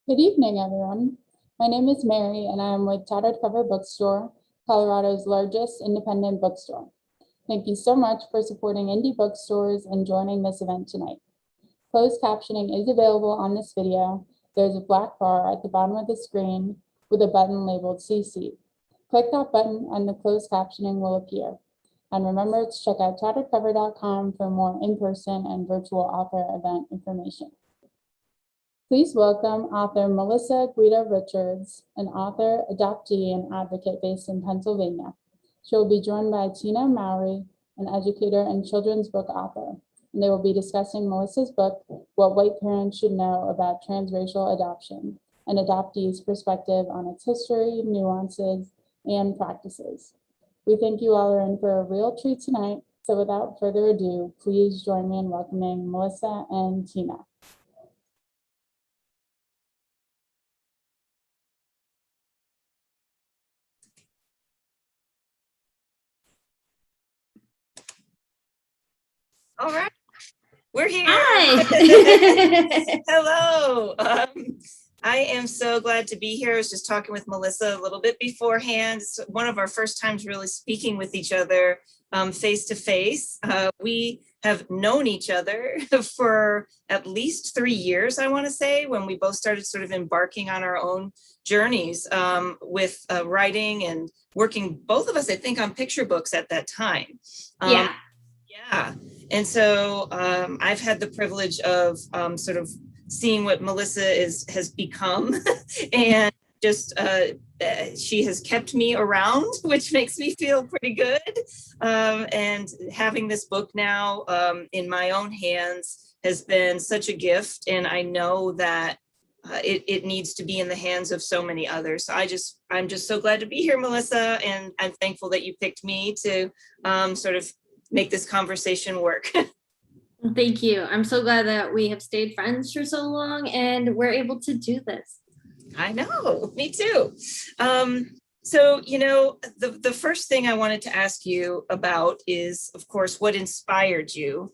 Good evening, everyone. My name is Mary, and I am with Tattered Cover Bookstore, Colorado's largest independent bookstore. Thank you so much for supporting indie bookstores and joining this event tonight. Closed captioning is available on this video. There's a black bar at the bottom of the screen with a button labeled CC. Click that button and the closed captioning will appear. And remember to check out tatteredcover.com for more in-person and virtual author event information. Please welcome author Melissa Guida-Richards, an author, adoptee, and advocate based in Pennsylvania. She will be joined by Tina Mowrey, an educator and children's book author, and they will be discussing Melissa's book, What White Parents Should Know About Transracial Adoption, an adoptee's perspective on its history, nuances, and practices. We think you all are in for a real treat tonight, so without further ado, please join me in welcoming Melissa and Tina. All right, we're here. Hi. Hello. I am so glad to be here. I was just talking with Melissa a little bit beforehand. It's one of our first times really speaking with each other face to face. We have known each other for at least 3 years, I want to say, when we both started sort of embarking on our own journeys with writing and working, both of us, I think, on picture books at that time. Yeah. And so I've had the privilege of sort of seeing what Melissa has become and just she has kept me around, which makes me feel pretty good. And having this book now in my own hands has been such a gift. And I know that it needs to be in the hands of so many others. So I'm just so glad to be here, Melissa. And I'm thankful that you picked me to sort of make this conversation work. Thank you. I'm so glad that we have stayed friends for so long and we're able to do this. I know, me too. So, you know, the first thing I wanted to ask you about is, of course, what inspired you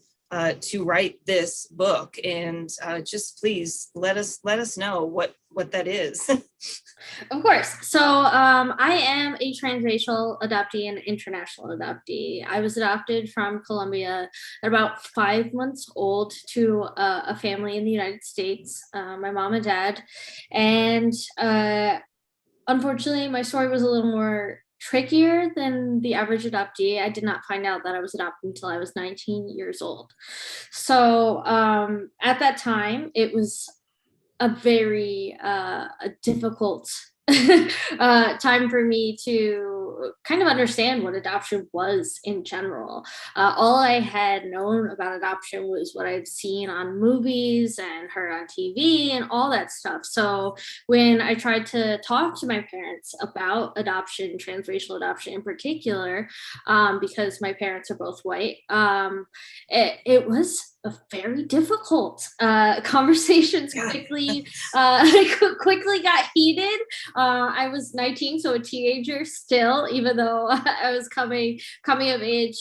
to write this book, and just please let us know what that is. Of course. So I am a transracial adoptee and international adoptee. I was adopted from Colombia at about 5 months old to a family in the United States, my mom and dad. And unfortunately, my story was a little more trickier than the average adoptee. I did not find out that I was adopted until I was 19 years old. So at that time, it was a very difficult time for me to kind of understand what adoption was in general. All I had known about adoption was what I'd seen on movies and heard on TV and all that stuff. So when I tried to talk to my parents about adoption, transracial adoption in particular, because my parents are both white, it was a very difficult conversations quickly got heated. I was 19, so a teenager still, even though I was coming of age.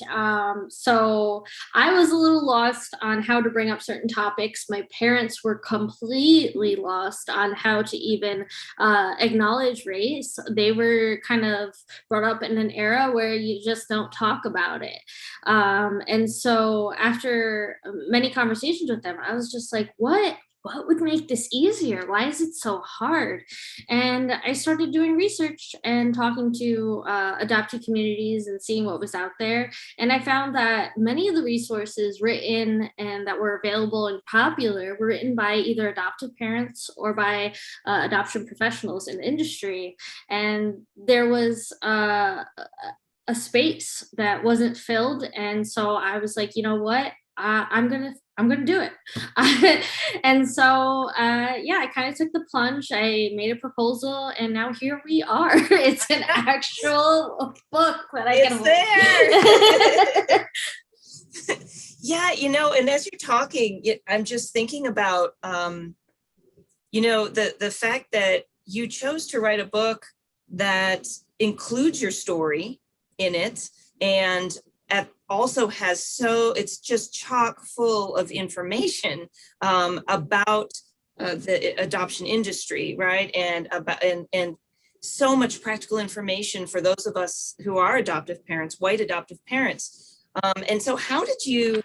So I was a little lost on how to bring up certain topics. My parents were completely lost on how to even acknowledge race. They were kind of brought up in an era where you just don't talk about it. And so after many conversations with them, I was just like, what would make this easier? Why is it so hard? And I started doing research and talking to adoptee communities and seeing what was out there. And I found that many of the resources written and that were available and popular were written by either adoptive parents or by adoption professionals in the industry. And there was a space that wasn't filled. And so I was like, you know what? I'm gonna do it. And so I kind of took the plunge. I made a proposal, and now here we are. It's an actual book that I can there. Yeah, you know, and as you're talking, I'm just thinking about you know, the fact that you chose to write a book that includes your story in it, and also has it's just chock full of information about the adoption industry, right? And about and so much practical information for those of us who are adoptive parents, white adoptive parents. And so how did you,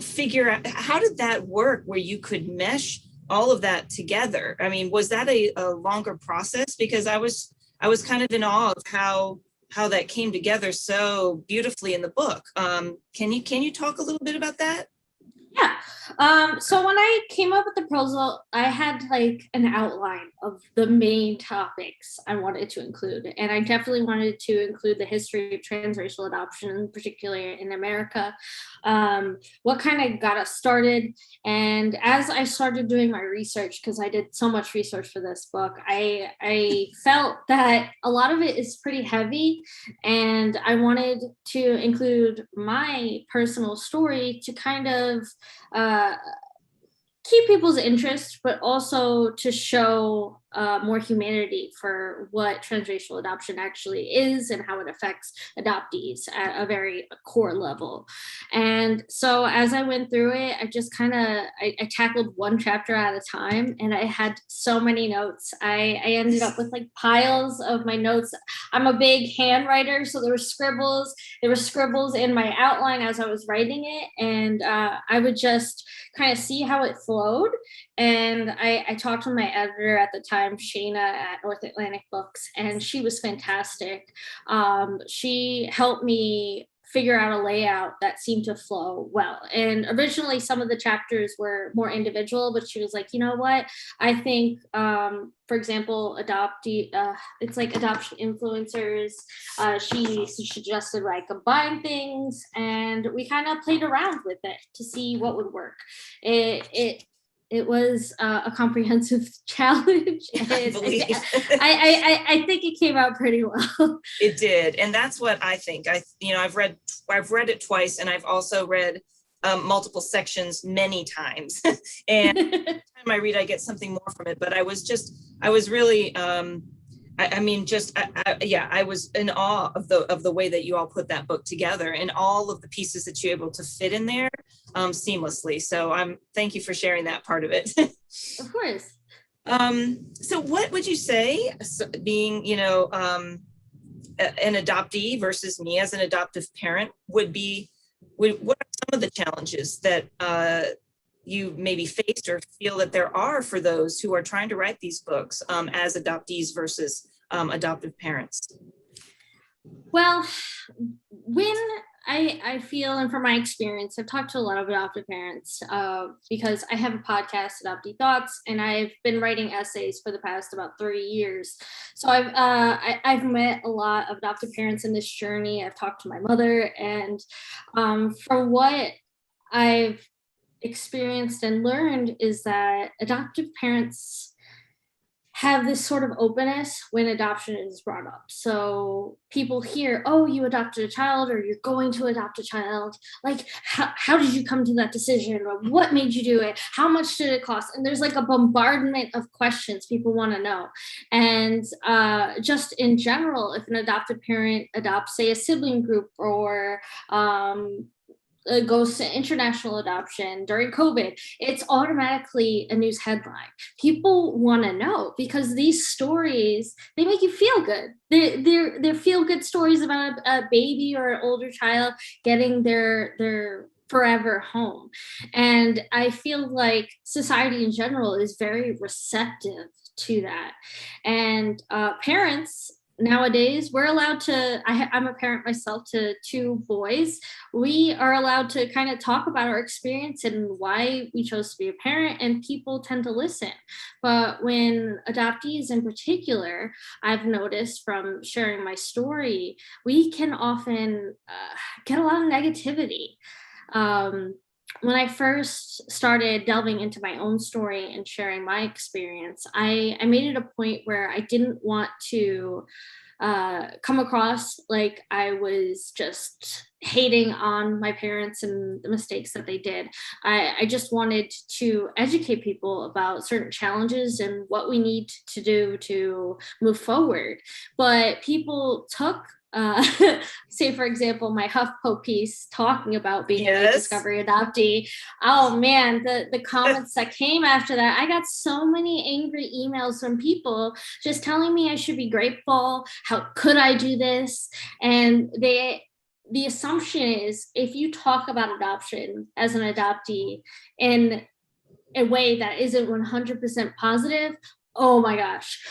figure out, how did that work where you could mesh all of that together? I mean, was that a longer process? Because I was kind of in awe of how that came together so beautifully in the book. Can you talk a little bit about that? Yeah. So when I came up with the proposal, I had like an outline of the main topics I wanted to include. And I definitely wanted to include the history of transracial adoption, particularly in America, what kind of got us started. And as I started doing my research, because I did so much research for this book, I felt that a lot of it is pretty heavy. And I wanted to include my personal story to kind of keep people's interest, but also to show more humanity for what transracial adoption actually is and how it affects adoptees at a very core level. And so as I went through it, I just I tackled one chapter at a time, and I had so many notes. I ended up with like piles of my notes. I'm a big hand writer, so there were scribbles in my outline as I was writing it, and I would just kind of see how it flowed. And I talked to my editor at the time, Shayna at North Atlantic Books, and she was fantastic. She helped me figure out a layout that seemed to flow well. And originally some of the chapters were more individual, but she was like, you know what? I think, for example, it's like adoption influencers. She suggested I combine things, and we kind of played around with it to see what would work. It was a comprehensive challenge. I believe. I think it came out pretty well. It did, and that's what I think. I've read it twice, and I've also read multiple sections many times. And every time I read, I get something more from it. But I was really, I was in awe of the way that you all put that book together and all of the pieces that you're able to fit in there seamlessly. So thank you for sharing that part of it. Of course. So what would you say, being, an adoptee versus me as an adoptive parent what are some of the challenges that you maybe faced or feel that there are for those who are trying to write these books as adoptees versus adoptive parents? Well, when I feel, and from my experience, I've talked to a lot of adoptive parents because I have a podcast, Adoptee Thoughts, and I've been writing essays for the past about 30 years. So I've met a lot of adoptive parents in this journey. I've talked to my mother, and from what I've experienced and learned is that adoptive parents have this sort of openness when adoption is brought up. So people hear, oh, you adopted a child, or you're going to adopt a child. Like, how did you come to that decision? Or what made you do it? How much did it cost? And there's like a bombardment of questions people want to know. And just in general, if an adoptive parent adopts, say, a sibling group, or goes to international adoption during COVID, it's automatically a news headline. People want to know because these stories, they make you feel good. They're feel good stories about a baby or an older child getting their forever home. And I feel like society in general is very receptive to that. And parents nowadays, we're allowed to, I'm a parent myself to 2 boys. We are allowed to kind of talk about our experience and why we chose to be a parent, and people tend to listen. But when adoptees in particular, I've noticed from sharing my story, we can often get a lot of negativity. When I first started delving into my own story and sharing my experience, I made it a point where I didn't want to come across like I was just hating on my parents and the mistakes that they did. I just wanted to educate people about certain challenges and what we need to do to move forward. But people took uh, say, for example, my HuffPo piece talking about being a late Yes. discovery adoptee. Oh man, the comments that came after that, I got so many angry emails from people just telling me I should be grateful. How could I do this? And the assumption is if you talk about adoption as an adoptee in a way that isn't 100% positive, oh my gosh,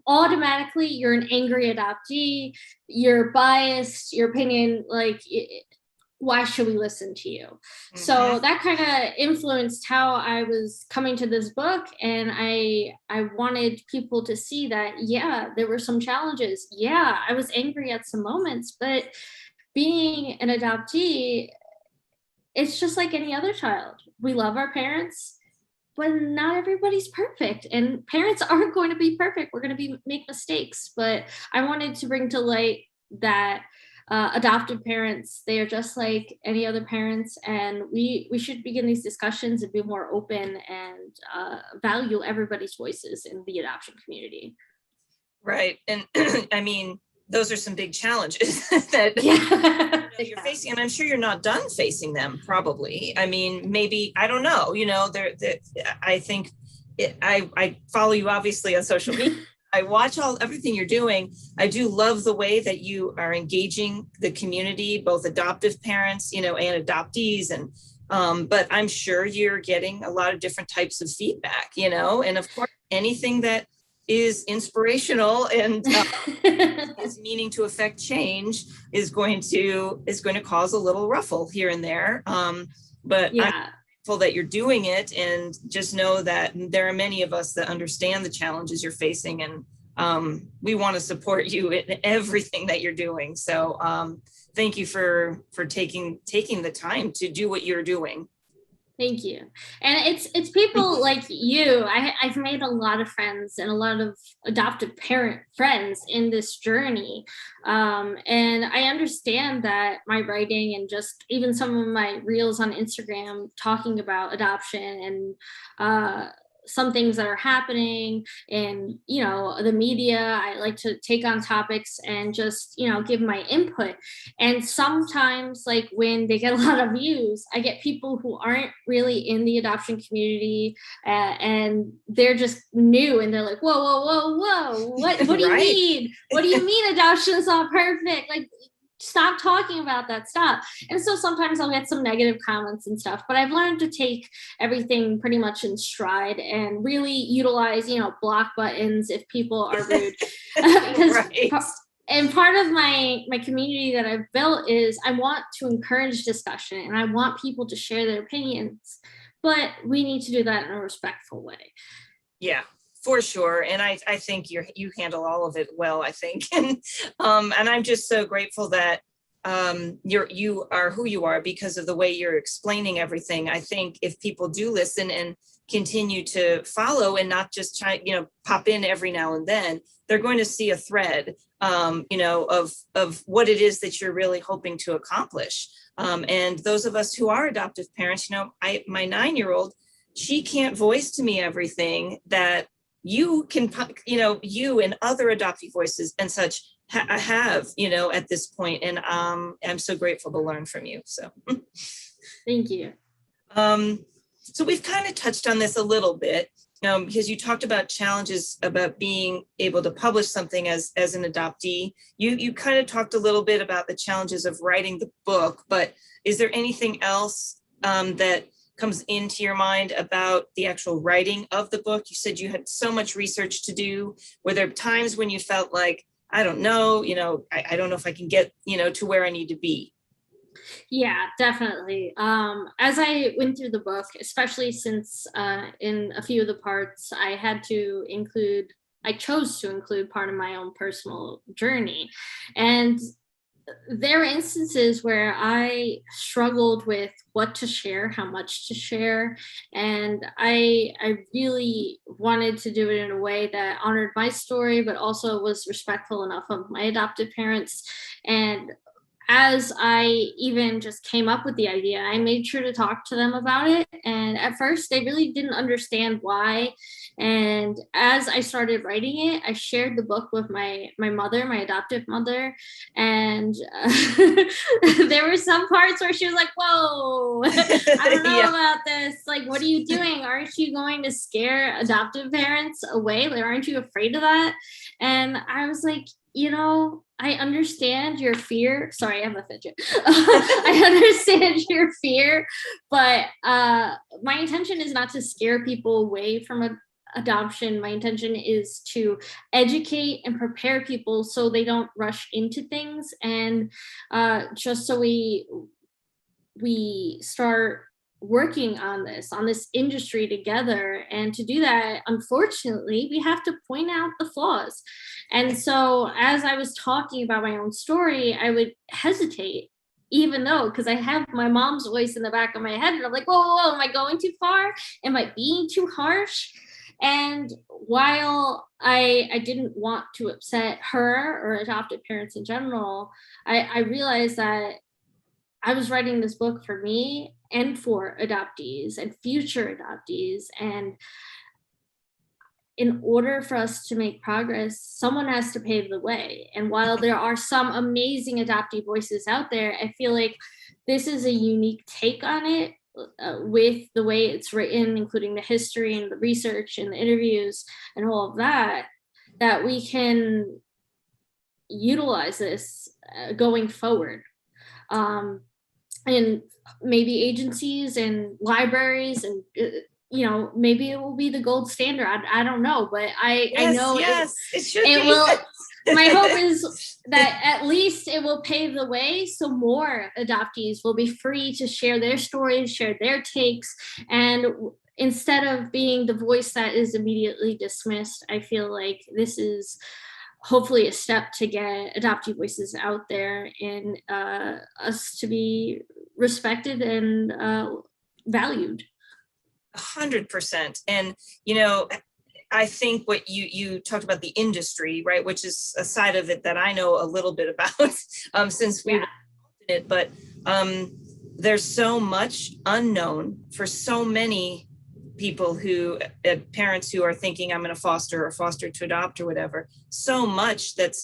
automatically you're an angry adoptee, you're biased, your opinion, like, why should we listen to you? Mm-hmm. So that kind of influenced how I was coming to this book. And I wanted people to see that, yeah, there were some challenges. Yeah, I was angry at some moments, but being an adoptee, it's just like any other child. We love our parents, but not everybody's perfect, and parents aren't going to be perfect. We're going to make mistakes, but I wanted to bring to light that adoptive parents, they are just like any other parents, and we should begin these discussions and be more open and value everybody's voices in the adoption community. Right. And I mean, those are some big challenges that you're facing, and I'm sure you're not done facing them, probably. I mean, maybe, I don't know, I think I follow you obviously on social media. I watch everything you're doing. I do love the way that you are engaging the community, both adoptive parents, and adoptees. And but I'm sure you're getting a lot of different types of feedback, and of course, anything that is inspirational and is meaning to affect change is going to cause a little ruffle here and there. But yeah. I'm grateful that you're doing it, and just know that there are many of us that understand the challenges you're facing, and we want to support you in everything that you're doing. So thank you for taking the time to do what you're doing. Thank you. And it's people like you. I've made a lot of friends and a lot of adoptive parent friends in this journey. And I understand that my writing and just even some of my reels on Instagram talking about adoption and some things that are happening in, the media, I like to take on topics and just, give my input. And sometimes, like, when they get a lot of views, I get people who aren't really in the adoption community and they're just new, and they're like, whoa, what do you mean? What do you mean adoption's not perfect? Like, stop talking about that stuff. And so sometimes I'll get some negative comments and stuff, but I've learned to take everything pretty much in stride and really utilize, block buttons if people are rude. Because and part of my community that I've built is I want to encourage discussion, and I want people to share their opinions, but we need to do that in a respectful way. Yeah. For sure. And I think you handle all of it well, I think. And I'm just so grateful that you are who you are because of the way you're explaining everything. I think if people do listen and continue to follow and not just try, pop in every now and then, they're going to see a thread, of what it is that you're really hoping to accomplish. And those of us who are adoptive parents, my 9-year-old, she can't voice to me everything that you can, you and other adoptee voices and such have, at this point. And I'm so grateful to learn from you. So thank you. So we've kind of touched on this a little bit, because you talked about challenges about being able to publish something as an adoptee. You kind of talked a little bit about the challenges of writing the book, but is there anything else that comes into your mind about the actual writing of the book? You said you had so much research to do. Were there times when you felt like, I don't know, I don't know if I can get, to where I need to be? Yeah, definitely. As I went through the book, especially since in a few of the parts, I chose to include part of my own personal journey. And there were instances where I struggled with what to share, how much to share. And I really wanted to do it in a way that honored my story, but also was respectful enough of my adoptive parents. And as I even just came up with the idea, I made sure to talk to them about it. And at first, they really didn't understand why. And as I started writing it, I shared the book with my mother, my adoptive mother. And there were some parts where she was like, whoa, I don't know about this. Like, what are you doing? Aren't you going to scare adoptive parents away? Like, aren't you afraid of that? And I was like, I understand your fear. Sorry, I have a fidget. I understand your fear, but my intention is not to scare people away from adoption. My intention is to educate and prepare people so they don't rush into things, and just so we start working on this industry together. And to do that, unfortunately, we have to point out the flaws. And so as I was talking about my own story, I would hesitate, even though, because I have my mom's voice in the back of my head, and I'm like, whoa, am I going too far? Am I being too harsh? And while I didn't want to upset her or adoptive parents in general, I realized that I was writing this book for me and for adoptees and future adoptees. And in order for us to make progress, someone has to pave the way. And while there are some amazing adoptee voices out there, I feel like this is a unique take on it, with the way it's written, including the history and the research and the interviews and all of that, that we can utilize this going forward. And maybe agencies and libraries, and maybe it will be the gold standard. I don't know, but I know it should it be. will. My hope is that at least it will pave the way so more adoptees will be free to share their stories, share their takes, and instead of being the voice that is immediately dismissed, I feel like this is hopefully a step to get adoptee voices out there and us to be respected and valued. 100%. And, I think what you talked about, the industry, right, which is a side of it that I know a little bit about since we were in it, but there's so much unknown for so many people who, parents who are thinking I'm going to foster or foster to adopt or whatever, so much that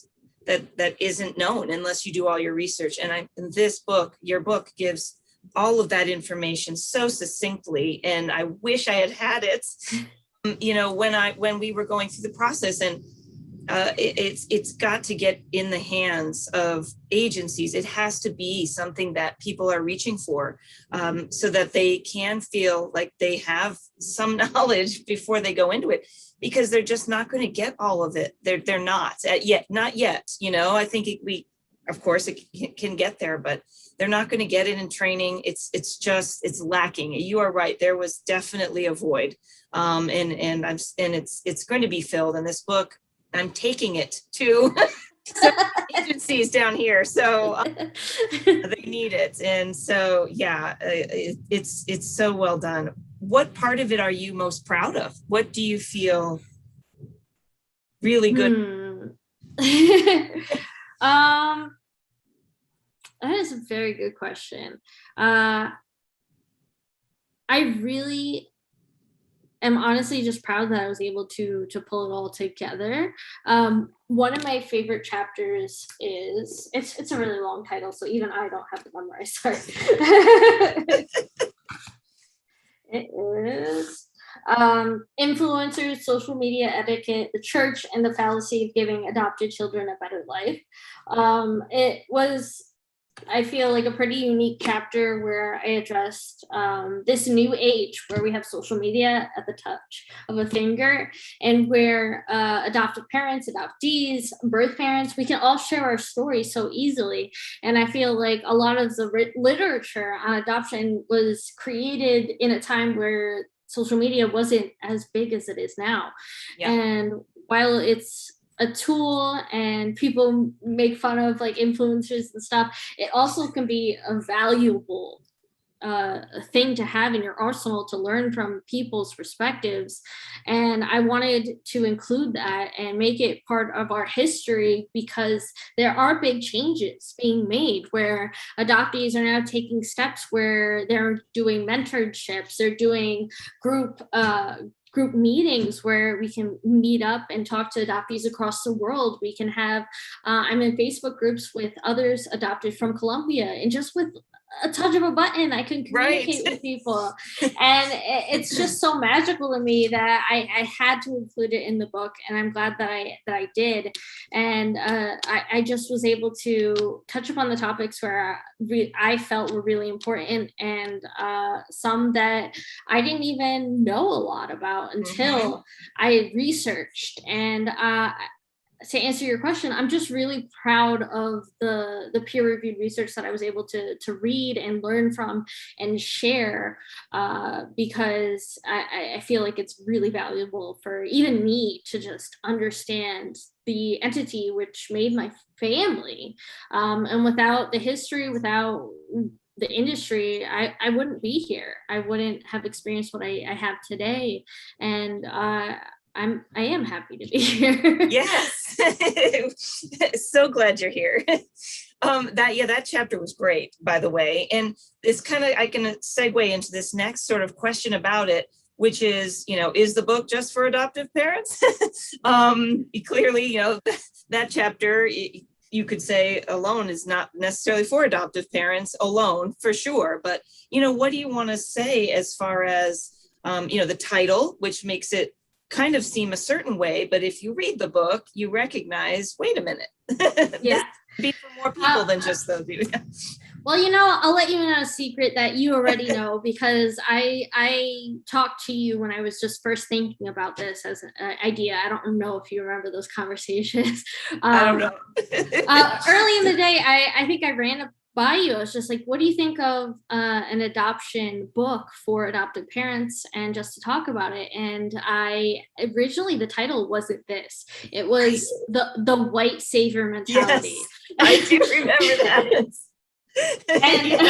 isn't known unless you do all your research. And this book, your book, gives all of that information so succinctly, and I wish I had it, when we were going through the process. And it's got to get in the hands of agencies. It has to be something that people are reaching for, so that they can feel like they have some knowledge before they go into it, because they're just not going to get all of it. They're not yet. I think we, of course, it can get there, but they're not going to get it in training. It's lacking. You are right. There was definitely a void, and it's going to be filled. In this book, I'm taking it to agencies down here, so they need it. And so, it's so well done. What part of it are you most proud of? What do you feel really good? That is a very good question. I really am honestly just proud that I was able to pull it all together. One of my favorite chapters is, it's a really long title, so even I don't have it memorized. Sorry. It is influencers, social media etiquette, the church, and the fallacy of giving adopted children a better life. It was, I feel like, a pretty unique chapter where I addressed this new age where we have social media at the touch of a finger, and where adoptive parents, adoptees, birth parents, we can all share our stories so easily. And I feel like a lot of the literature on adoption was created in a time where social media wasn't as big as it is now. Yeah. And while it's a tool and people make fun of like influencers and stuff, it also can be a valuable thing to have in your arsenal to learn from people's perspectives. And I wanted to include that and make it part of our history, because there are big changes being made where adoptees are now taking steps where they're doing mentorships, they're doing group meetings where we can meet up and talk to adoptees across the world. We can have, I'm in Facebook groups with others adopted from Colombia, and just with a touch of a button, I can communicate with people. And it's just so magical to me that I had to include it in the book, and I'm glad that I did. And I just was able to touch upon the topics where I felt were really important, and some that I didn't even know a lot about until I researched. And to answer your question, I'm just really proud of the peer-reviewed research that I was able to read and learn from and share, because I feel like it's really valuable for even me to just understand the entity which made my family. And without the history, without the industry, I wouldn't be here. I wouldn't have experienced what I have today. And I am happy to be here. Yes. So glad you're here. That chapter was great, by the way. And it's kind of, I can segue into this next sort of question about it, which is, is the book just for adoptive parents? Clearly, that chapter, you could say alone is not necessarily for adoptive parents alone, for sure. But, what do you want to say as far as, the title, which makes it kind of seem a certain way, but if you read the book, you recognize, wait a minute, yeah, this be for more people than just those people. Well, I'll let you in on a secret that you already know, because I talked to you when I was just first thinking about this as an idea. I don't know if you remember those conversations. I don't know. Early in the day, I think I ran by you. I was just like, what do you think of an adoption book for adoptive parents, and just to talk about it? And originally the title wasn't this. It was the white savior mentality. Yes, I do remember that. And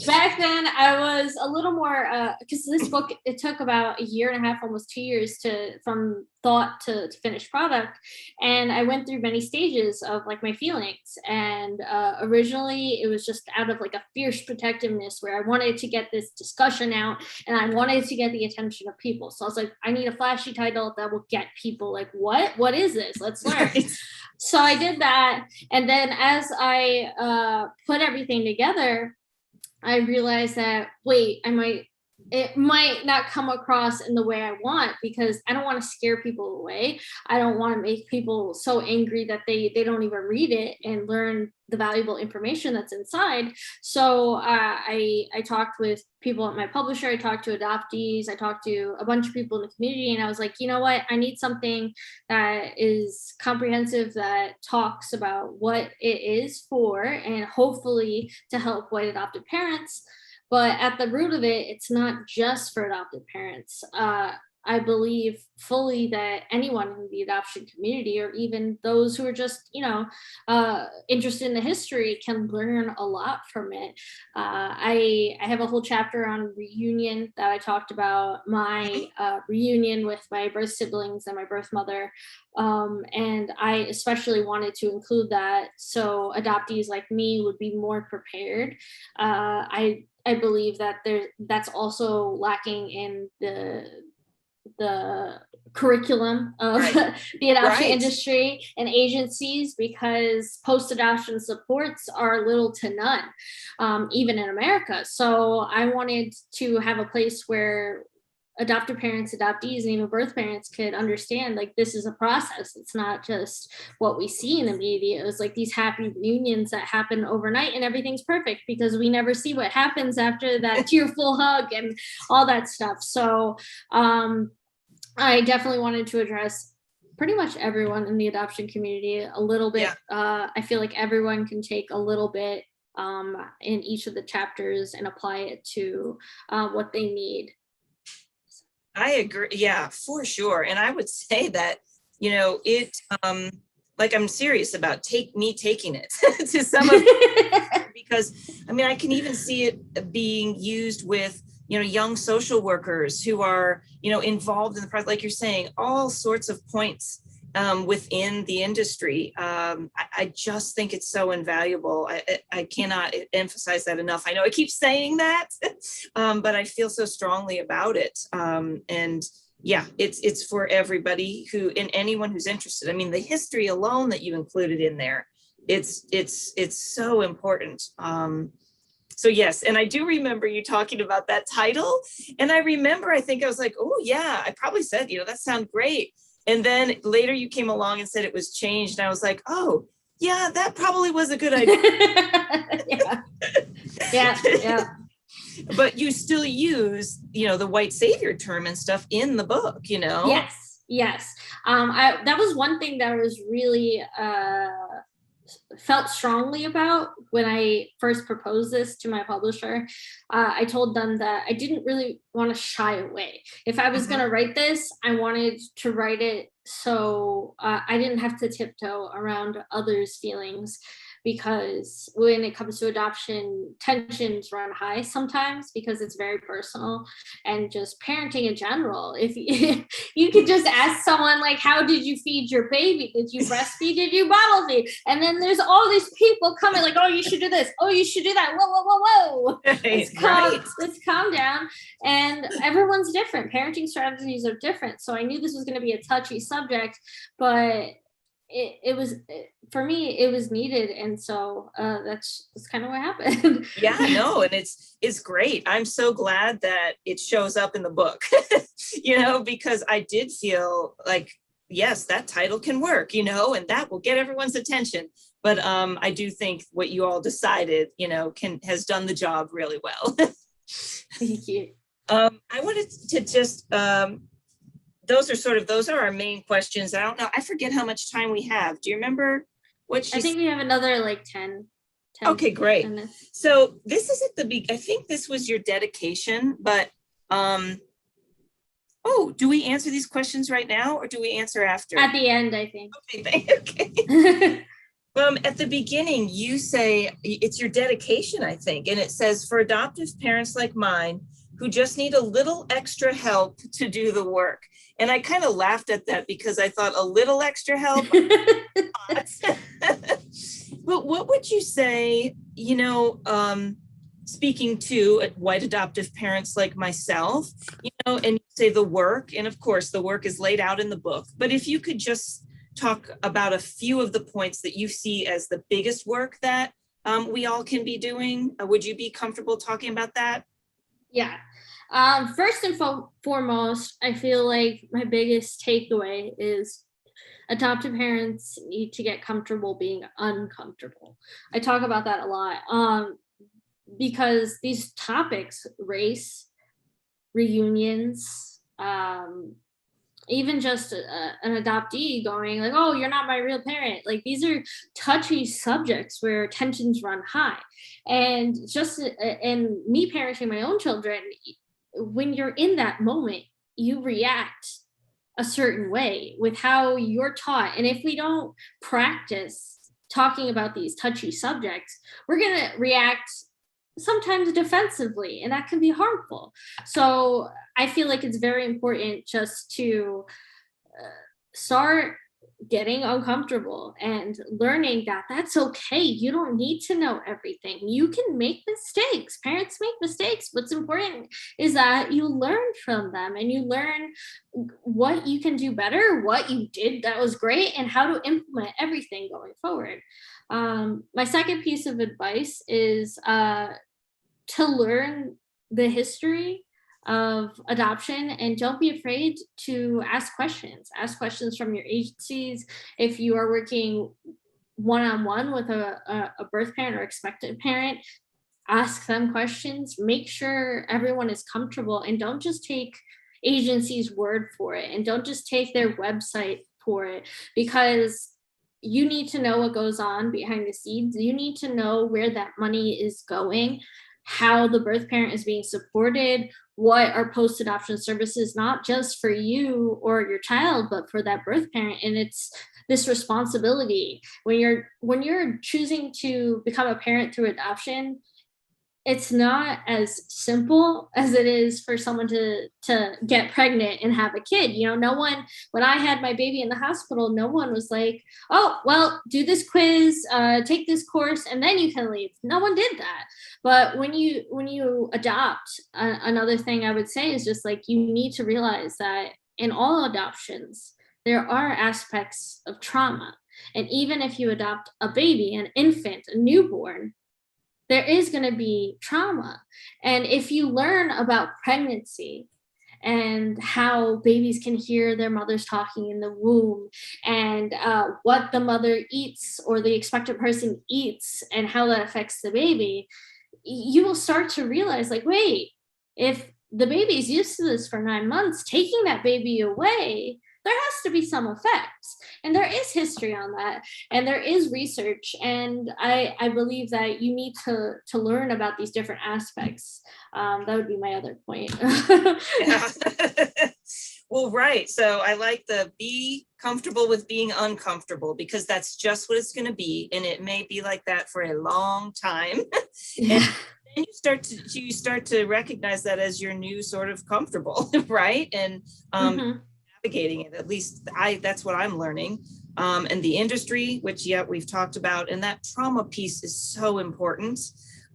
back then I was a little more, because this book, it took about 1.5 years, almost 2 years from thought to finished product. And I went through many stages of like my feelings. And originally it was just out of like a fierce protectiveness where I wanted to get this discussion out and I wanted to get the attention of people. So I was like, I need a flashy title that will get people like, what is this? Let's learn. So I did that. And then as I put everything together, I realized that, wait, it might not come across in the way I want, because I don't want to scare people away. I don't want to make people so angry that they don't even read it and learn the valuable information that's inside. So I talked with people at my publisher, I talked to adoptees, I talked to a bunch of people in the community, and I was like, you know what, I need something that is comprehensive, that talks about what it is for, and hopefully to help white adoptive parents. But at the root of it, it's not just for adoptive parents. I believe fully that anyone in the adoption community, or even those who are just, interested in the history, can learn a lot from it. I have a whole chapter on reunion that I talked about my reunion with my birth siblings and my birth mother. And I especially wanted to include that so adoptees like me would be more prepared. I believe that that's also lacking in the curriculum of the adoption industry and agencies, because post-adoption supports are little to none, even in America. So I wanted to have a place where adoptive parents, adoptees, and even birth parents could understand, like, this is a process. It's not just what we see in the media. It was like these happy reunions that happen overnight and everything's perfect, because we never see what happens after that tearful hug and all that stuff. So I definitely wanted to address pretty much everyone in the adoption community a little bit. I feel like everyone can take a little bit in each of the chapters and apply it to what they need. I agree. Yeah, for sure. And I would say that, like, I'm serious about taking it to some of because I mean, I can even see it being used with, young social workers who are, involved in the project, like you're saying, all sorts of points within the industry. I just think it's so invaluable. I cannot emphasize that enough. I know I keep saying that, but I feel so strongly about it. And yeah, it's for everybody and anyone who's interested. I mean, the history alone that you included in there, it's so important. So yes, and I do remember you talking about that title. And I remember, I think I was like, oh yeah, I probably said, that sounds great. And then later you came along and said it was changed. And I was like, oh yeah, that probably was a good idea. Yeah. But you still use, the white savior term and stuff in the book, Yes. That was one thing that I was really felt strongly about when I first proposed this to my publisher. I told them that I didn't really want to shy away. If I was going to write this, I wanted to write it so I didn't have to tiptoe around others' feelings, because when it comes to adoption, tensions run high sometimes because it's very personal, and just parenting in general. If you could just ask someone, like, how did you feed your baby? Did you breastfeed? Did you bottle feed? And then there's all these people coming like, oh, you should do this. Oh, you should do that. Whoa. Let's calm down. And everyone's different. Parenting strategies are different. So I knew this was going to be a touchy subject, but it was, for me, it was needed. And so that's kind of what happened. Yeah, no, and it's great. I'm so glad that it shows up in the book, because I did feel like, yes, that title can work, and that will get everyone's attention. But I do think what you all decided, has done the job really well. Thank you. I wanted to just, those are our main questions. I don't know. I forget how much time we have. Do you remember what she I think we have another like 10. Okay, great. Minutes. So this is at the I think this was your dedication, but do we answer these questions right now or do we answer after? At the end, I think. Okay. At the beginning, you say it's your dedication, I think, and it says, for adoptive parents like mine who just need a little extra help to do the work. And I kind of laughed at that because I thought a little extra help. But what would you say, speaking to white adoptive parents like myself, and you say the work, and of course the work is laid out in the book, but if you could just talk about a few of the points that you see as the biggest work that we all can be doing, would you be comfortable talking about that? Yeah. First and foremost, I feel like my biggest takeaway is adoptive parents need to get comfortable being uncomfortable. I talk about that a lot because these topics, race, reunions, even just an adoptee going like, oh, you're not my real parent. Like, these are touchy subjects where tensions run high. And me parenting my own children, when you're in that moment, you react a certain way with how you're taught. And if we don't practice talking about these touchy subjects, we're going to react sometimes defensively, and that can be harmful. So I feel like it's very important just to start getting uncomfortable and learning that that's okay. You don't need to know everything. You can make mistakes. Parents make mistakes. What's important is that you learn from them and you learn what you can do better, what you did that was great, and how to implement everything going forward. My second piece of advice is to learn the history of adoption, and don't be afraid to ask questions. Ask questions from your agencies. If you are working one-on-one with a birth parent or expectant parent, ask them questions. Make sure everyone is comfortable, and don't just take agency's word for it, and don't just take their website for it, because you need to know what goes on behind the scenes. You need to know where that money is going, how the birth parent is being supported, what are post-adoption services, not just for you or your child, but for that birth parent. And it's this responsibility. When you're choosing to become a parent through adoption, it's not as simple as it is for someone to get pregnant and have a kid. You know, no one, when I had my baby in the hospital, no one was like, oh, well, do this quiz, take this course, and then you can leave. No one did that. But when you adopt, another thing I would say is just like, you need to realize that in all adoptions, there are aspects of trauma. And even if you adopt a baby, an infant, a newborn, there is going to be trauma. And if you learn about pregnancy and how babies can hear their mothers talking in the womb, and what the mother eats or the expected person eats and how that affects the baby, you will start to realize, like, wait, if the baby's used to this for 9 months, taking that baby away, there has to be some effects. And there is history on that, and there is research. And I believe that you need to learn about these different aspects. That would be my other point. Yeah. Well, right. So I like the be comfortable with being uncomfortable, because that's just what it's going to be. And it may be like that for a long time. Yeah. And you start to recognize that as your new sort of comfortable, right? And navigating it, at least that's what I'm learning. And the industry, which we've talked about, and that trauma piece is so important.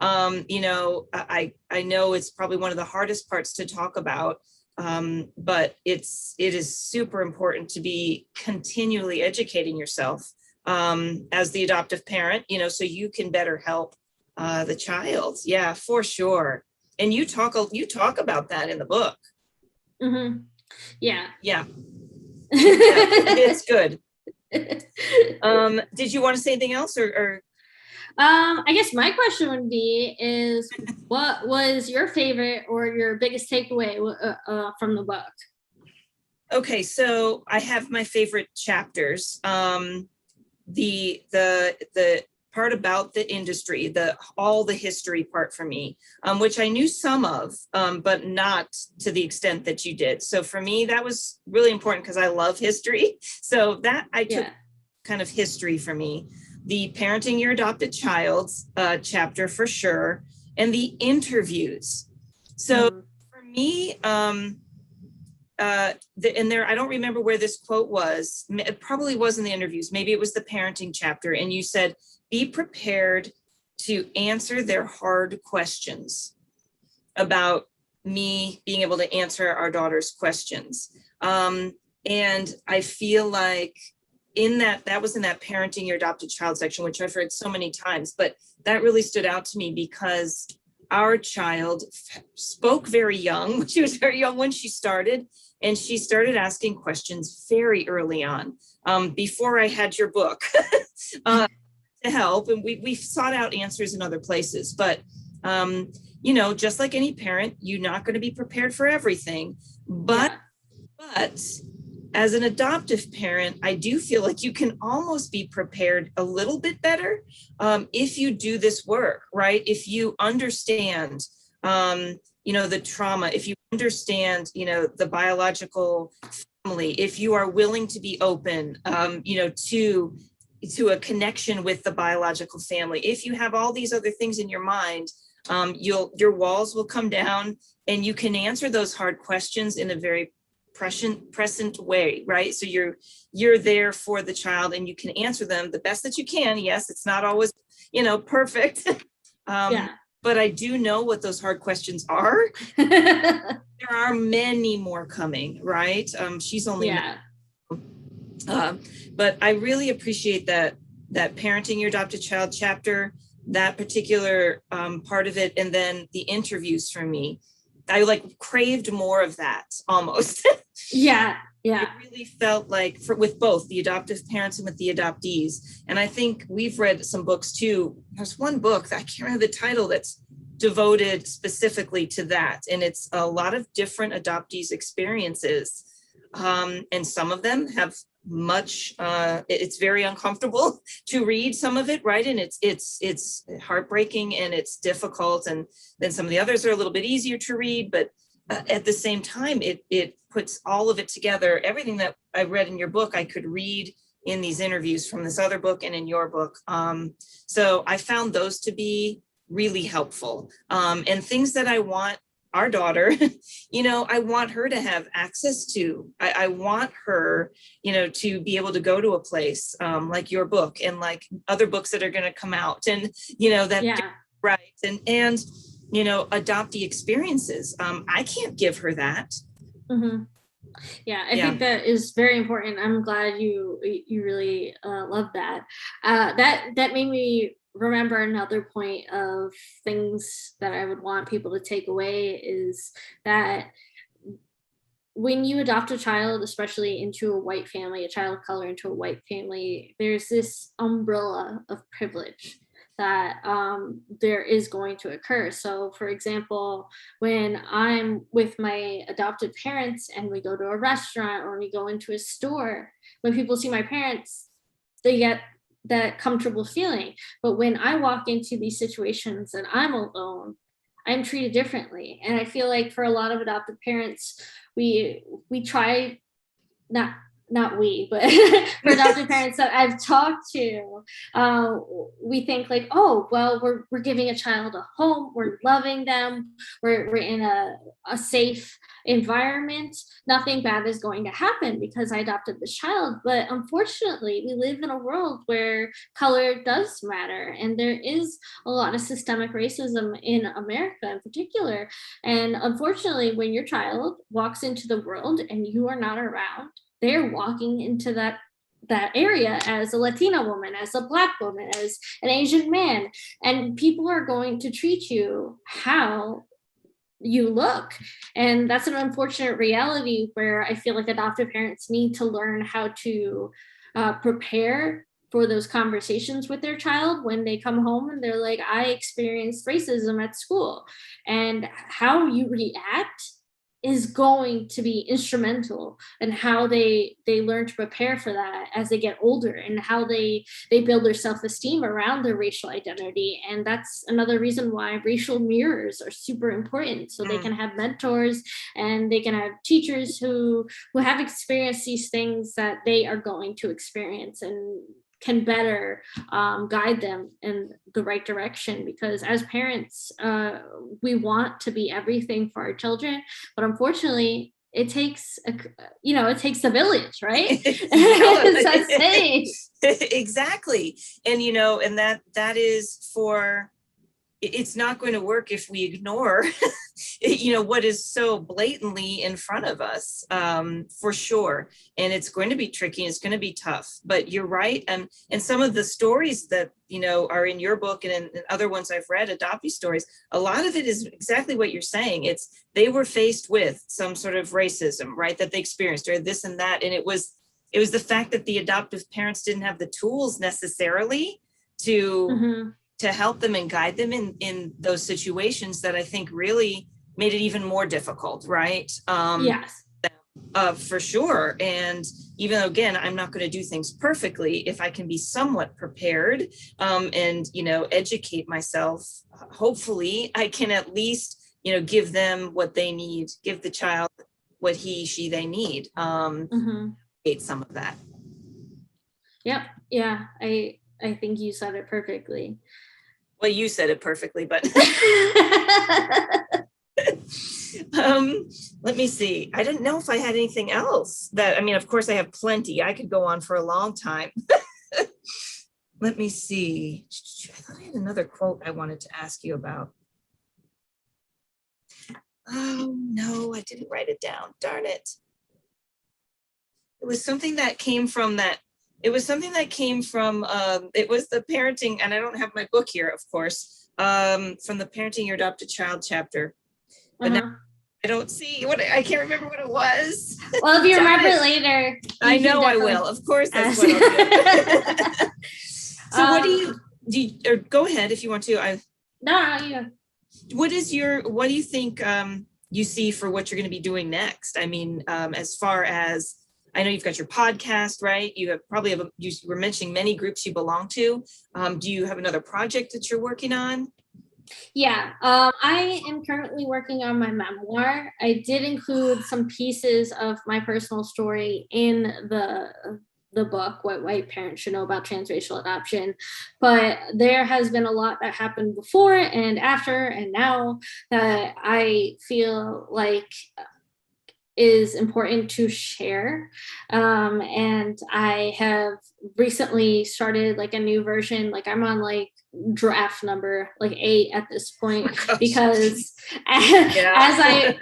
You know, I know it's probably one of the hardest parts to talk about, but it is super important to be continually educating yourself as the adoptive parent, you know, so you can better help the child. Yeah, for sure. And you talk about that in the book. Mm-hmm. Yeah. Yeah. It's good. Did you want to say anything else, or? I guess my question would be is, what was your favorite or your biggest takeaway from the book? Okay, so I have my favorite chapters. The part about the industry, all the history part for me, which I knew some of, but not to the extent that you did. So for me, that was really important because I love history. So that I took kind of history for me. The parenting your adopted child's chapter for sure, and the interviews. So for me, and there, I don't remember where this quote was. It probably was in the interviews. Maybe it was the parenting chapter. And you said, be prepared to answer their hard questions about me being able to answer our daughter's questions. And I feel like that was in that parenting your adopted child section, which I've read so many times, but that really stood out to me because our child spoke very young. She was very young when she started, and she started asking questions very early on, before I had your book to help. And we sought out answers in other places, but you know, just like any parent, you're not going to be prepared for everything, but as an adoptive parent, I do feel like you can almost be prepared a little bit better if you do this work, right? If you understand, you know, the trauma, if you understand, you know, the biological family, if you are willing to be open, you know, to a connection with the biological family, if you have all these other things in your mind, your walls will come down, and you can answer those hard questions in a very present way, right? So you're there for the child, and you can answer them the best that you can. Yes, it's not always, you know, perfect. But I do know what those hard questions are. There are many more coming, right? She's only but I really appreciate that parenting your adopted child chapter, that particular part of it, and then the interviews for me. I like craved more of that almost. Yeah. It really felt like with both the adoptive parents and with the adoptees. And I think we've read some books too. There's one book that I can't remember the title that's devoted specifically to that. And it's a lot of different adoptees' experiences. And some of them have much, it's very uncomfortable to read some of it, right? And it's heartbreaking and it's difficult. And then some of the others are a little bit easier to read, but at the same time, it puts all of it together. Everything that I read in your book, I could read in these interviews from this other book and in your book. So I found those to be really helpful, and things that I want our daughter, I want her to have access to. I want her, to be able to go to a place like your book and like other books that are going to come out, and that right, and adoptee experiences. I can't give her that. Mm-hmm. Yeah, I think that is very important. I'm glad you really love that. That made me remember another point of things that I would want people to take away is that when you adopt a child, especially into a white family, a child of color into a white family, there's this umbrella of privilege that there is going to occur. So for example, when I'm with my adopted parents and we go to a restaurant or we go into a store, when people see my parents, they get that comfortable feeling. But when I walk into these situations and I'm alone, I'm treated differently. And I feel like for a lot of adopted parents, we try, not we, but for adopted parents that I've talked to, we think like, oh, well, we're giving a child a home, we're loving them, we're in a safe environment, nothing bad is going to happen because I adopted this child. But unfortunately, we live in a world where color does matter, and there is a lot of systemic racism in America in particular. And unfortunately, when your child walks into the world and you are not around, they're walking into that area as a Latina woman, as a Black woman, as an Asian man, and people are going to treat you how you look. And that's an unfortunate reality where I feel like adoptive parents need to learn how to prepare for those conversations with their child when they come home and they're like, I experienced racism at school. And how you react is going to be instrumental in how they learn to prepare for that as they get older, and how they build their self-esteem around their racial identity. And that's another reason why racial mirrors are super important, so they can have mentors and they can have teachers who have experienced these things that they are going to experience and can better guide them in the right direction. Because as parents, we want to be everything for our children, but unfortunately, it takes the village, right? Exactly, and and that is for. It's not going to work if we ignore, what is so blatantly in front of us, for sure. And it's going to be tricky. It's going to be tough. But you're right. And some of the stories that are in your book and in other ones I've read, adoptee stories, a lot of it is exactly what you're saying. It's they were faced with some sort of racism, right, that they experienced, or this and that, and it was the fact that the adoptive parents didn't have the tools necessarily to help them and guide them in those situations that I think really made it even more difficult, right? Yes. For sure. And even though, again, I'm not going to do things perfectly, if I can be somewhat prepared and, educate myself, hopefully I can at least, give them what they need, give the child what they need, create some of that. Yep. Yeah. I think you said it perfectly. Well, you said it perfectly, but let me see. I didn't know if I had anything else of course I have plenty. I could go on for a long time. Let me see. I thought I had another quote I wanted to ask you about. Oh, no, I didn't write it down. Darn it. It was something that came from it was the parenting, and I don't have my book here, of course, from the Parenting Your Adopted Child chapter. But now I don't see I can't remember what it was. Well, if you remember it later. I know I will. Of course, that's what I'll do. So what do you or go ahead if you want to. No, you. What do you think you see for what you're going to be doing next? I mean, as far as, I know you've got your podcast, right? You were mentioning many groups you belong to. Do you have another project that you're working on? Yeah, I am currently working on my memoir. I did include some pieces of my personal story in the the book, What White Parents Should Know About Transracial Adoption. But there has been a lot that happened before and after and now that I feel like is important to share. And I have recently started like a new version, like I'm on like draft number like 8 at this point, because as I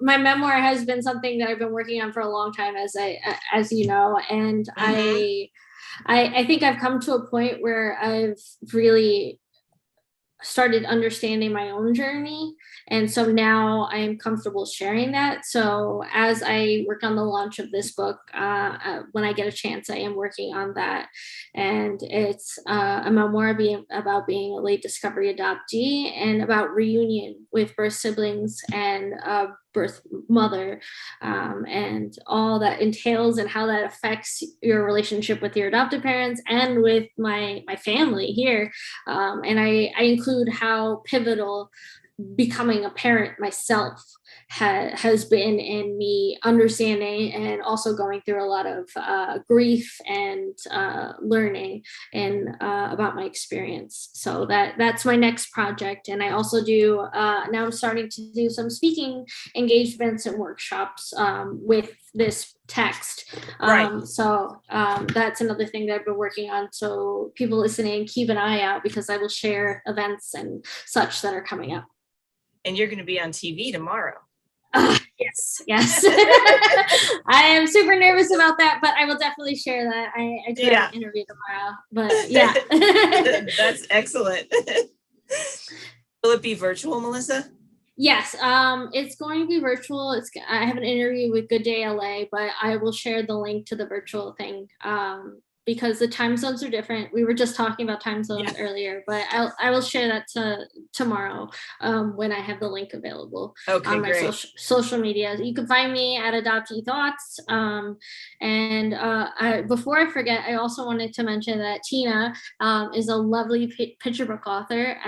my memoir has been something that I've been working on for a long time, as you know, and I think I've come to a point where I've really started understanding my own journey. And so now I am comfortable sharing that. So as I work on the launch of this book, when I get a chance, I am working on that. And it's a memoir about being a late discovery adoptee and about reunion with birth siblings and birth mother, and all that entails and how that affects your relationship with your adoptive parents and with my family here. And I include how pivotal becoming a parent myself has been in me understanding and also going through a lot of grief and learning and about my experience. So that's my next project. And I also do now I'm starting to do some speaking engagements and workshops with this text. So that's another thing that I've been working on. So people listening, keep an eye out, because I will share events and such that are coming up. And you're going to be on TV tomorrow. Yes. I am super nervous about that, but I will definitely share that. I do have an interview tomorrow, but yeah. That's excellent. Will it be virtual, Melissa? Yes, it's going to be virtual. I have an interview with Good Day LA, but I will share the link to the virtual thing. Because the time zones are different. We were just talking about time zones earlier, but I will share that tomorrow when I have the link available on my social media. You can find me at Adoptee Thoughts. Before I forget, I also wanted to mention that Tina is a lovely picture book author,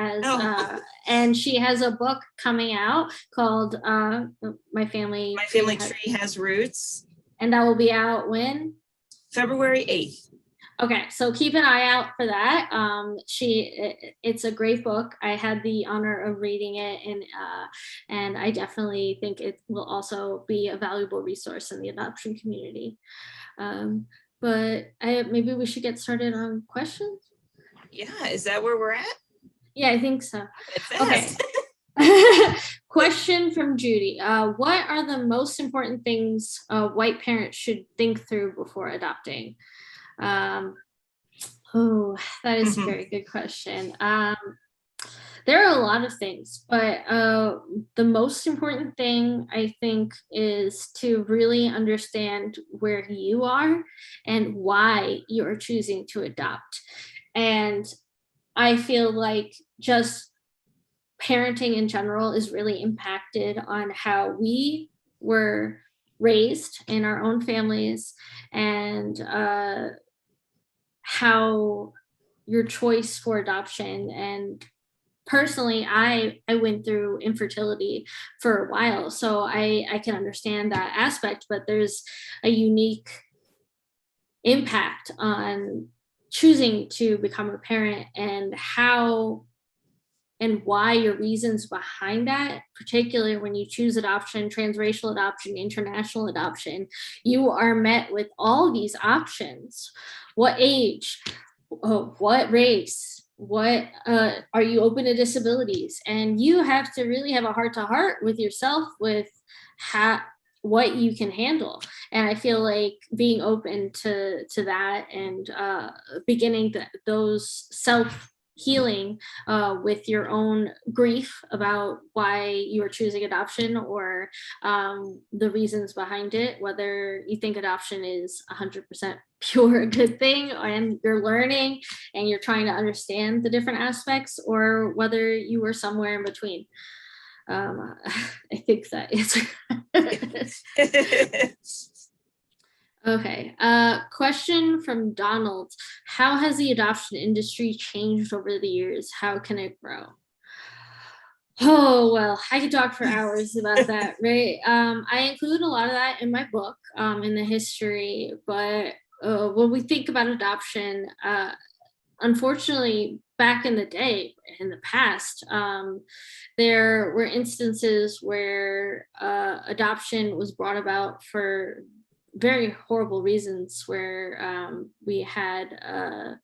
and she has a book coming out called My Family Tree Has Roots. And that will be out when? February 8th. Okay, so keep an eye out for that. It's a great book. I had the honor of reading it, and I definitely think it will also be a valuable resource in the adoption community. But maybe we should get started on questions. Yeah, is that where we're at? Yeah, I think so. Okay. Question from Judy. What are the most important things white parents should think through before adopting? That is a very good question. There are a lot of things, but the most important thing I think is to really understand where you are and why you are choosing to adopt. And I feel like just parenting in general is really impacted on how we were raised in our own families, and how your choice for adoption. And personally, I went through infertility for a while, so I can understand that aspect, but there's a unique impact on choosing to become a parent and how and why your reasons behind that, particularly when you choose adoption, transracial adoption, international adoption, you are met with all these options. What age? What race? What are you open to disabilities? And you have to really have a heart-to-heart with yourself with what you can handle. And I feel like being open to that and beginning those self-healing with your own grief about why you are choosing adoption, or the reasons behind it, whether you think adoption is 100% pure a good thing and you're learning and you're trying to understand the different aspects, or whether you were somewhere in between. I think that answer. Okay. Question from Donald. How has the adoption industry changed over the years? How can it grow? Oh, well, I could talk for hours about that, right? I include a lot of that in my book, in the history, but when we think about adoption, unfortunately, back in the day, in the past, there were instances where adoption was brought about for very horrible reasons, where we had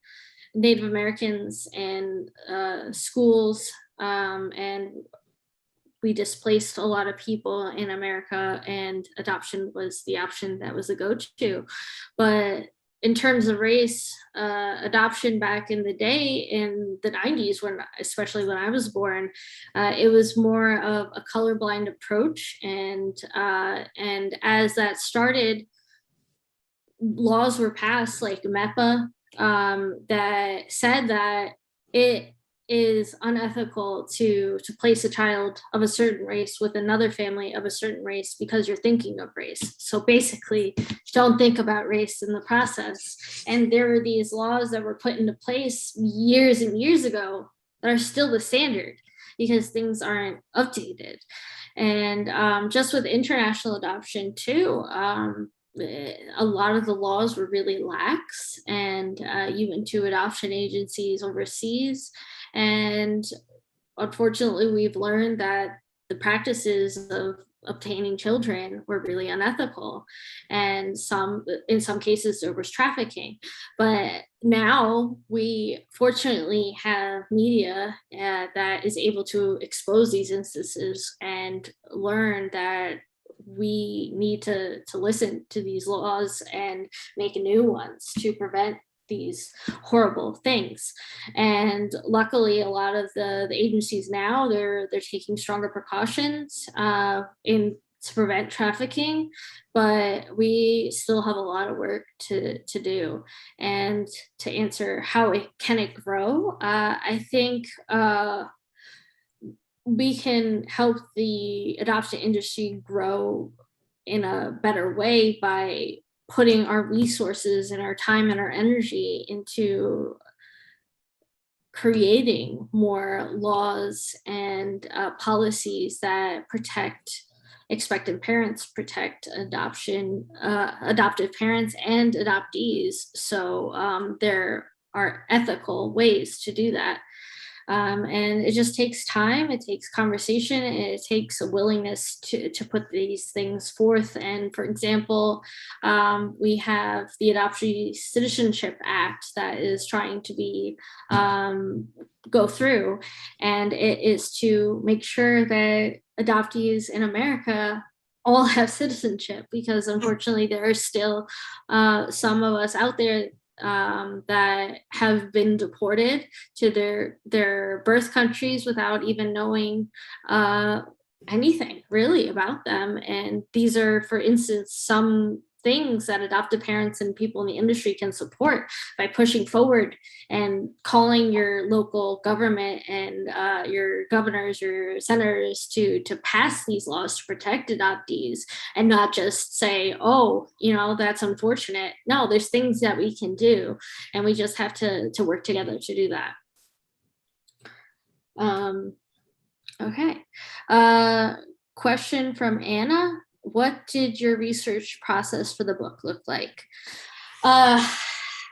Native Americans in schools, and we displaced a lot of people in America, and adoption was the option that was the go-to. But in terms of race, adoption back in the day, in the 90s, especially when I was born, it was more of a colorblind approach. And as that started, laws were passed like MEPA, that said that it is unethical to place a child of a certain race with another family of a certain race because you're thinking of race. So basically, don't think about race in the process. And there were these laws that were put into place years and years ago that are still the standard because things aren't updated. And just with international adoption too, a lot of the laws were really lax, and even to adoption agencies overseas. And unfortunately, we've learned that the practices of obtaining children were really unethical, and in some cases there was trafficking. But now we fortunately have media that is able to expose these instances and learn that we need to listen to these laws and make new ones to prevent these horrible things. And luckily, a lot of the agencies now, they're taking stronger precautions to prevent trafficking, but we still have a lot of work to do. And to answer how can it grow, I think we can help the adoption industry grow in a better way by putting our resources and our time and our energy into creating more laws and policies that protect expectant parents, protect adoptive parents and adoptees. So there are ethical ways to do that. And it just takes time, it takes conversation, and it takes a willingness to put these things forth. And for example, we have the Adoption Citizenship Act that is trying to be go through, and it is to make sure that adoptees in America all have citizenship, because unfortunately there are still some of us out there that have been deported to their birth countries without even knowing anything really about them. And these are, for instance, some things that adoptive parents and people in the industry can support by pushing forward and calling your local government and your governors, your senators to pass these laws to protect adoptees, and not just say, oh, that's unfortunate. No, there's things that we can do, and we just have to work together to do that. Okay. Question from Anna. What did your research process for the book look like?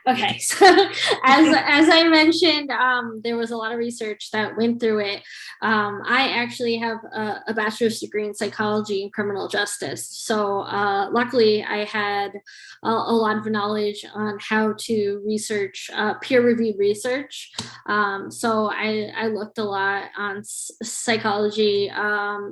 Okay, so as I mentioned, there was a lot of research that went through it. I actually have a bachelor's degree in psychology and criminal justice. So luckily, I had a lot of knowledge on how to research peer-reviewed research. So I looked a lot on psychology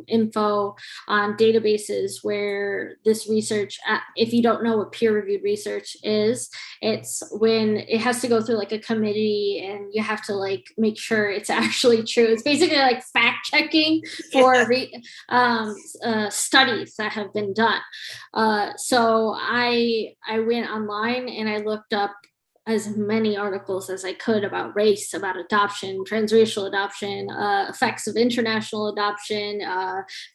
info on databases where this research, if you don't know what peer-reviewed research is, it's when it has to go through like a committee and you have to like make sure it's actually true. It's basically like fact checking for studies that have been done. So I went online and I looked up as many articles as I could about race, about adoption, transracial adoption, effects of international adoption,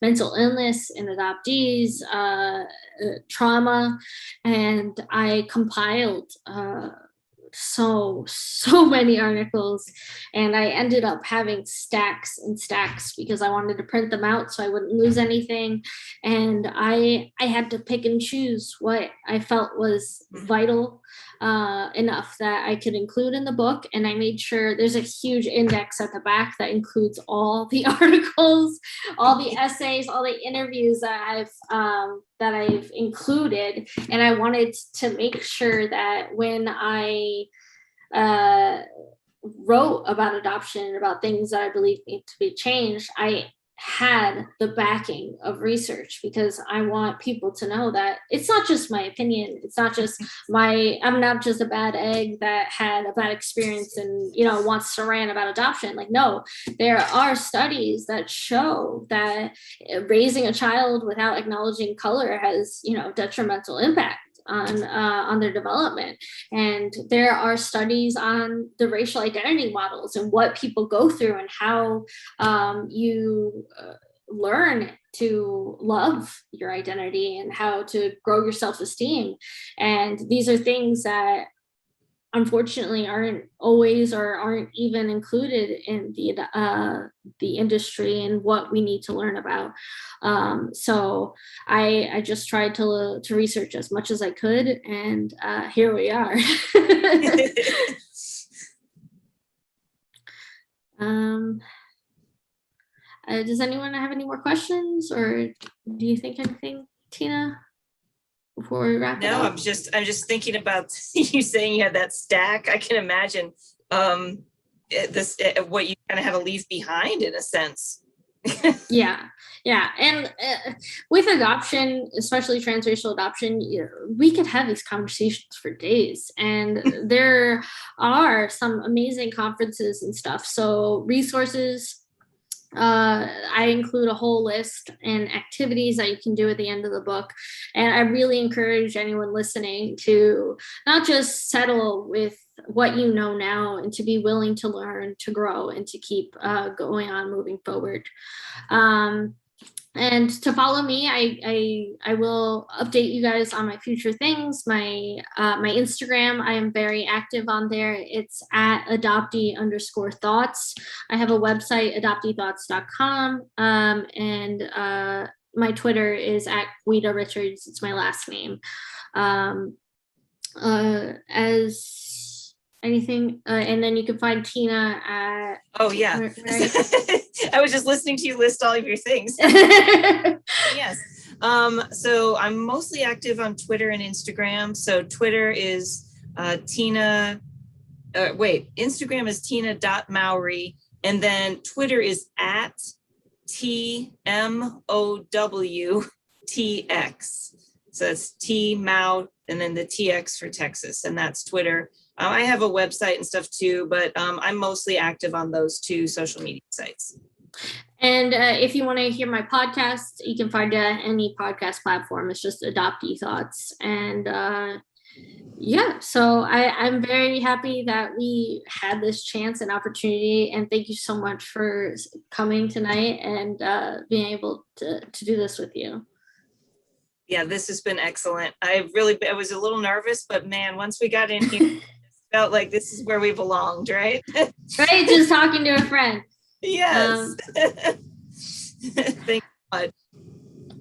mental illness in adoptees, trauma, and I compiled so many articles, and I ended up having stacks and stacks because I wanted to print them out so I wouldn't lose anything. And I had to pick and choose what I felt was vital enough that I could include in the book. And I made sure there's a huge index at the back that includes all the articles, all the essays, all the interviews that I've included. And I wanted to make sure that when I wrote about adoption and about things that I believe need to be changed, I had the backing of research, because I want people to know that it's not just my opinion. It's not just I'm not just a bad egg that had a bad experience and, you know, wants to rant about adoption. Like, no, there are studies that show that raising a child without acknowledging color has, you know, detrimental impact on their development. And there are studies on the racial identity models and what people go through and how you learn to love your identity and how to grow your self-esteem. And these are things that unfortunately aren't always or aren't even included in the industry and what we need to learn about. So I just tried to research as much as I could, and here we are. Does anyone have any more questions, or do you think anything, Tina, before we wrap it up? No, I'm just thinking about you saying you had that stack. I can imagine what you kind of had to leave behind, in a sense. Yeah. And with adoption, especially transracial adoption, we could have these conversations for days. And there are some amazing conferences and stuff. So resources, I include a whole list and activities that you can do at the end of the book. And I really encourage anyone listening to not just settle with what you know now, and to be willing to learn, to grow, and to keep going on, moving forward. And to follow me, I will update you guys on my future things. My Instagram, I am very active on there. It's at adoptee_thoughts. I have a website, adopteethoughts.com. And my Twitter is at Guida-Richards. It's my last name. As anything, and then you can find Tina at. Oh yeah. I was just listening to you list all of your things. Yes. So I'm mostly active on Twitter and Instagram. So Twitter is Instagram is Tina.Mowrey, and then Twitter is at TMOWTX. So it's T-Mow and then the TX for Texas, and that's Twitter. I have a website and stuff too, but I'm mostly active on those two social media sites. And if you want to hear my podcast, you can find it at any podcast platform. It's just Adoptee Thoughts. And yeah, so I'm very happy that we had this chance and opportunity. And thank you so much for coming tonight and being able to do this with you. Yeah, this has been excellent. I was a little nervous, but man, once we got in here, it felt like this is where we belonged, right? Right, just talking to a friend. Yes. Thank you much.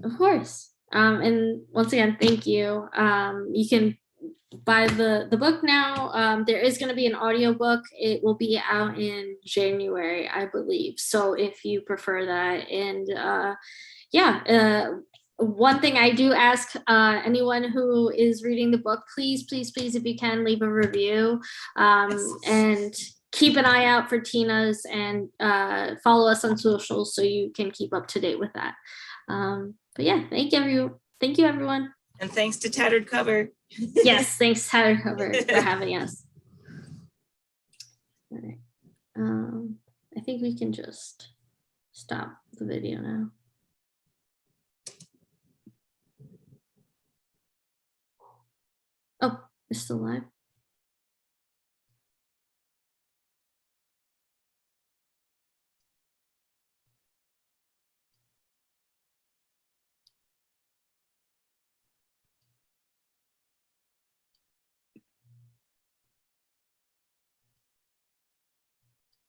Of course. And once again, thank you. You can buy the book now. There is going to be an audiobook. It will be out in January, I believe. So if you prefer that. And one thing I do ask anyone who is reading the book, please, if you can, leave a review. And keep an eye out for Tina's, and follow us on social so you can keep up to date with that. But yeah, thank you, everyone. And thanks to Tattered Cover. Yes, thanks Tattered Cover for having us. All right. I think we can just stop the video now. Oh, it's still live.